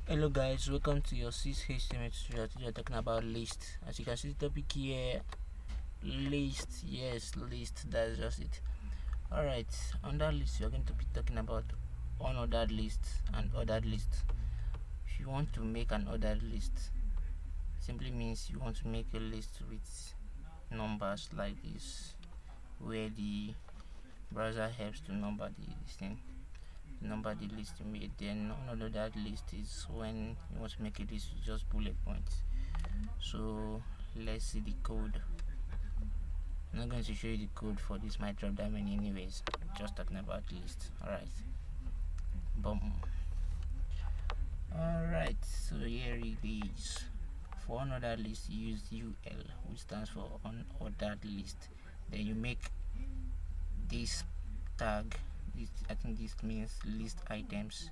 Hello guys, welcome to your 6 HTML tutorial. Today we are talking about list. As you can see the topic here, list. Yes, list, that's just it. Alright, on that list we are going to be talking about unordered lists and ordered lists. If you want to make an ordered list, simply means you want to make a list with numbers like this, where the browser helps to number the list you made. Then unordered list is when you want to make a list with just bullet points. So let's see the code. I'm not going to show you the code for this, might drop that many anyways, just talking about list. Alright, boom. Alright, so here it is. For unordered list, you use UL, which stands for unordered list. Then you make this tag. I think this means list items.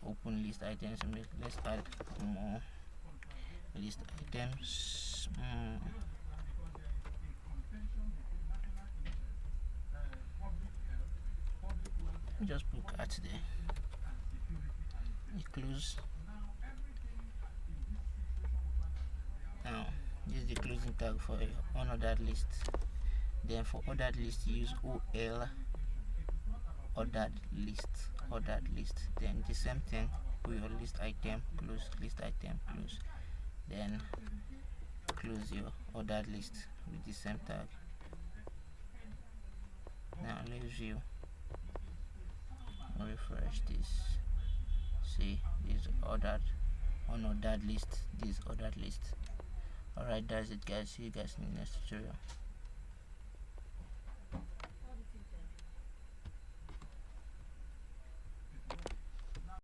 Open list items. Let's add more list items. Just put cat there. You close. Now this is the closing tag for unordered list. Then for ordered list, you use OL ordered list. Then the same thing with your list item, close list item, close. Then close your ordered list with the same tag. Now let's view. Refresh this. See, this ordered unordered list, this ordered list. Alright, that's it guys. See you guys in the next tutorial.